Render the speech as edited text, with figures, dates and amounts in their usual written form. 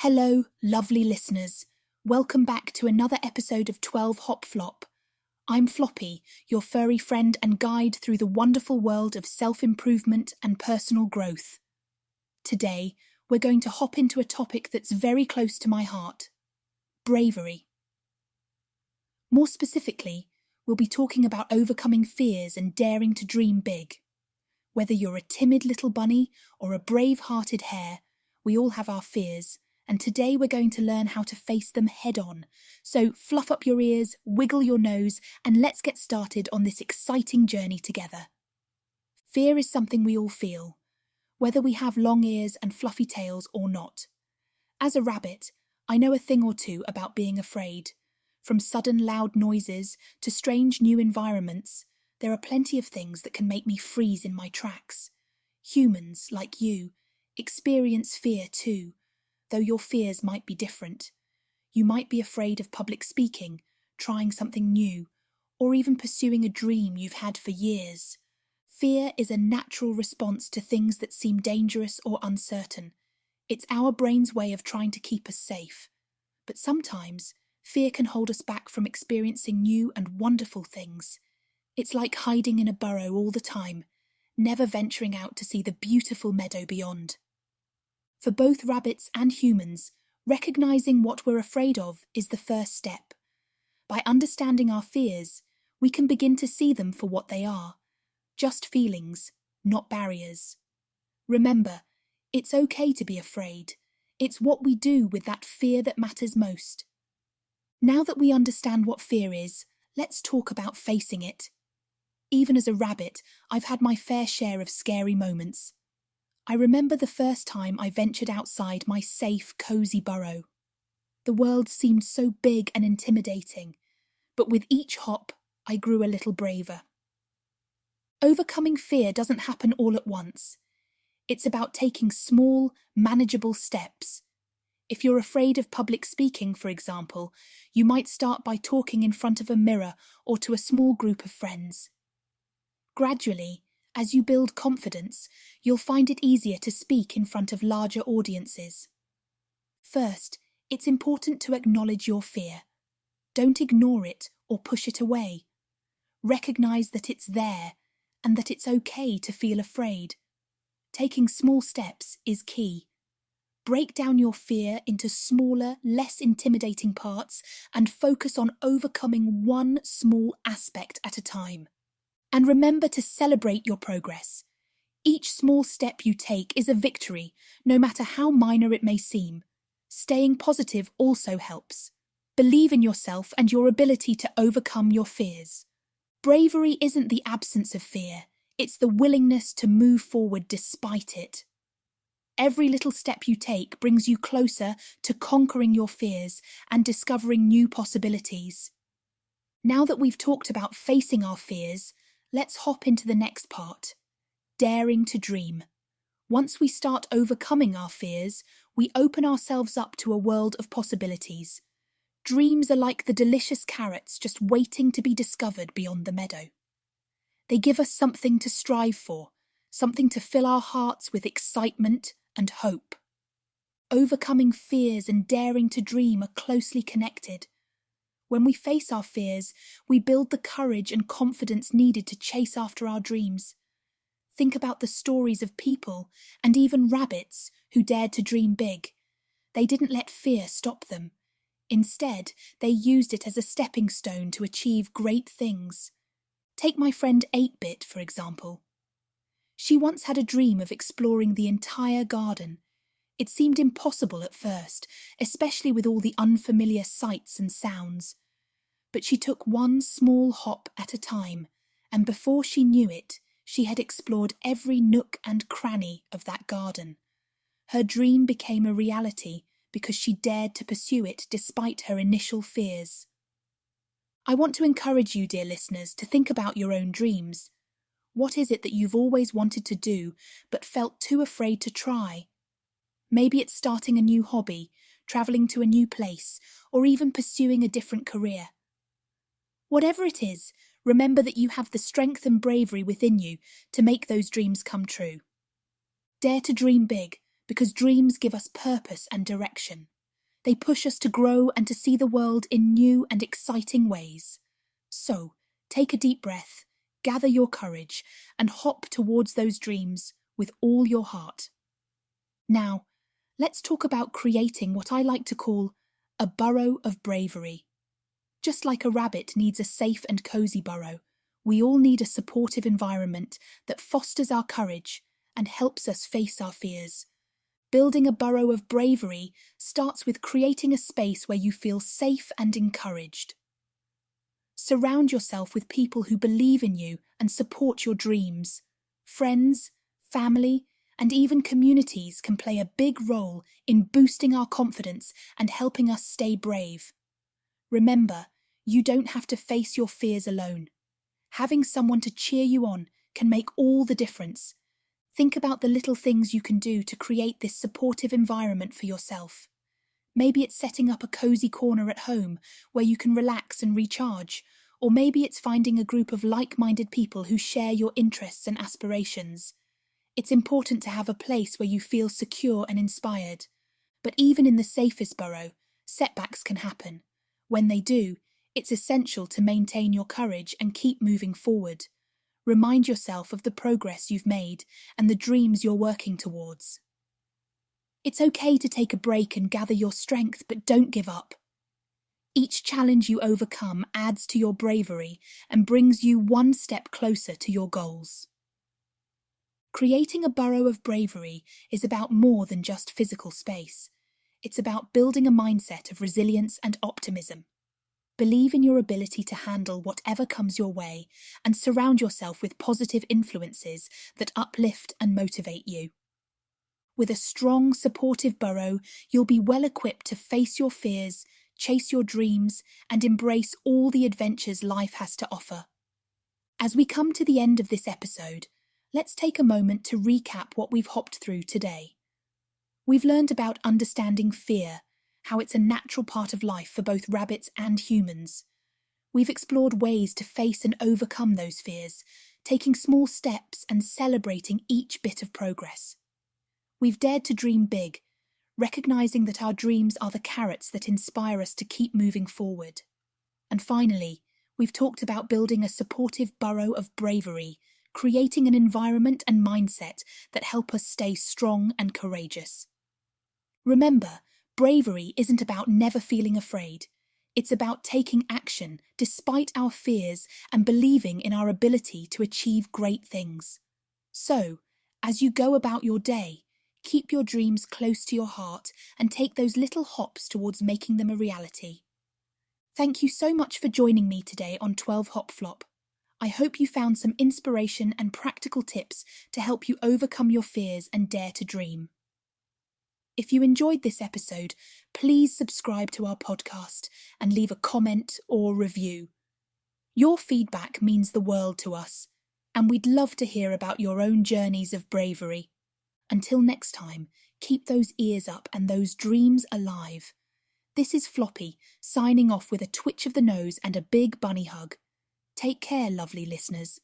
Hello, lovely listeners. Welcome back to another episode of 12 Hop Flop. I'm Floppy, your furry friend and guide through the wonderful world of self-improvement and personal growth. Today, we're going to hop into a topic that's very close to my heart: bravery. More specifically, we'll be talking about overcoming fears and daring to dream big. Whether you're a timid little bunny or a brave-hearted hare, we all have our fears. And today we're going to learn how to face them head-on. So fluff up your ears, wiggle your nose, and let's get started on this exciting journey together. Fear is something we all feel, whether we have long ears and fluffy tails or not. As a rabbit, I know a thing or two about being afraid. From sudden loud noises to strange new environments, there are plenty of things that can make me freeze in my tracks. Humans, like you, experience fear too. Though your fears might be different. You might be afraid of public speaking, trying something new, or even pursuing a dream you've had for years. Fear is a natural response to things that seem dangerous or uncertain. It's our brain's way of trying to keep us safe. But sometimes, fear can hold us back from experiencing new and wonderful things. It's like hiding in a burrow all the time, never venturing out to see the beautiful meadow beyond. For both rabbits and humans, recognizing what we're afraid of is the first step. By understanding our fears, we can begin to see them for what they are. Just feelings, not barriers. Remember, it's okay to be afraid. It's what we do with that fear that matters most. Now that we understand what fear is, let's talk about facing it. Even as a rabbit, I've had my fair share of scary moments. I remember the first time I ventured outside my safe, cozy burrow. The world seemed so big and intimidating, but with each hop, I grew a little braver. Overcoming fear doesn't happen all at once. It's about taking small, manageable steps. If you're afraid of public speaking, for example, you might start by talking in front of a mirror or to a small group of friends. Gradually, as you build confidence, you'll find it easier to speak in front of larger audiences. First, it's important to acknowledge your fear. Don't ignore it or push it away. Recognize that it's there and that it's okay to feel afraid. Taking small steps is key. Break down your fear into smaller, less intimidating parts and focus on overcoming one small aspect at a time. And remember to celebrate your progress. Each small step you take is a victory, no matter how minor it may seem. Staying positive also helps. Believe in yourself and your ability to overcome your fears. Bravery isn't the absence of fear, it's the willingness to move forward despite it. Every little step you take brings you closer to conquering your fears and discovering new possibilities. Now that we've talked about facing our fears, let's hop into the next part: daring to dream. Once we start overcoming our fears, we open ourselves up to a world of possibilities. Dreams are like the delicious carrots just waiting to be discovered beyond the meadow. They give us something to strive for, something to fill our hearts with excitement and hope. Overcoming fears and daring to dream are closely connected. When we face our fears, we build the courage and confidence needed to chase after our dreams. Think about the stories of people, and even rabbits, who dared to dream big. They didn't let fear stop them. Instead, they used it as a stepping stone to achieve great things. Take my friend 8-Bit, for example. She once had a dream of exploring the entire garden. It seemed impossible at first, especially with all the unfamiliar sights and sounds. But she took one small hop at a time, and before she knew it, she had explored every nook and cranny of that garden. Her dream became a reality because she dared to pursue it despite her initial fears. I want to encourage you, dear listeners, to think about your own dreams. What is it that you've always wanted to do but felt too afraid to try? Maybe it's starting a new hobby, travelling to a new place, or even pursuing a different career. Whatever it is, remember that you have the strength and bravery within you to make those dreams come true. Dare to dream big, because dreams give us purpose and direction. They push us to grow and to see the world in new and exciting ways. So, take a deep breath, gather your courage, and hop towards those dreams with all your heart. Now, let's talk about creating what I like to call a burrow of bravery. Just like a rabbit needs a safe and cozy burrow, we all need a supportive environment that fosters our courage and helps us face our fears. Building a burrow of bravery starts with creating a space where you feel safe and encouraged. Surround yourself with people who believe in you and support your dreams. Friends, family, and even communities can play a big role in boosting our confidence and helping us stay brave. Remember, you don't have to face your fears alone. Having someone to cheer you on can make all the difference. Think about the little things you can do to create this supportive environment for yourself. Maybe it's setting up a cozy corner at home where you can relax and recharge, or maybe it's finding a group of like-minded people who share your interests and aspirations. It's important to have a place where you feel secure and inspired. But even in the safest burrow, setbacks can happen. When they do, it's essential to maintain your courage and keep moving forward. Remind yourself of the progress you've made and the dreams you're working towards. It's okay to take a break and gather your strength, but don't give up. Each challenge you overcome adds to your bravery and brings you one step closer to your goals. Creating a burrow of bravery is about more than just physical space. It's about building a mindset of resilience and optimism. Believe in your ability to handle whatever comes your way and surround yourself with positive influences that uplift and motivate you. With a strong, supportive burrow, you'll be well equipped to face your fears, chase your dreams, and embrace all the adventures life has to offer. As we come to the end of this episode, let's take a moment to recap what we've hopped through today. We've learned about understanding fear, how it's a natural part of life for both rabbits and humans. We've explored ways to face and overcome those fears, taking small steps and celebrating each bit of progress. We've dared to dream big, recognizing that our dreams are the carrots that inspire us to keep moving forward. And finally, we've talked about building a supportive burrow of bravery, creating an environment and mindset that help us stay strong and courageous. Remember, bravery isn't about never feeling afraid. It's about taking action despite our fears and believing in our ability to achieve great things. So, as you go about your day, keep your dreams close to your heart and take those little hops towards making them a reality. Thank you so much for joining me today on 12 Hop Flop. I hope you found some inspiration and practical tips to help you overcome your fears and dare to dream. If you enjoyed this episode, please subscribe to our podcast and leave a comment or review. Your feedback means the world to us, and we'd love to hear about your own journeys of bravery. Until next time, keep those ears up and those dreams alive. This is Floppy, signing off with a twitch of the nose and a big bunny hug. Take care, lovely listeners.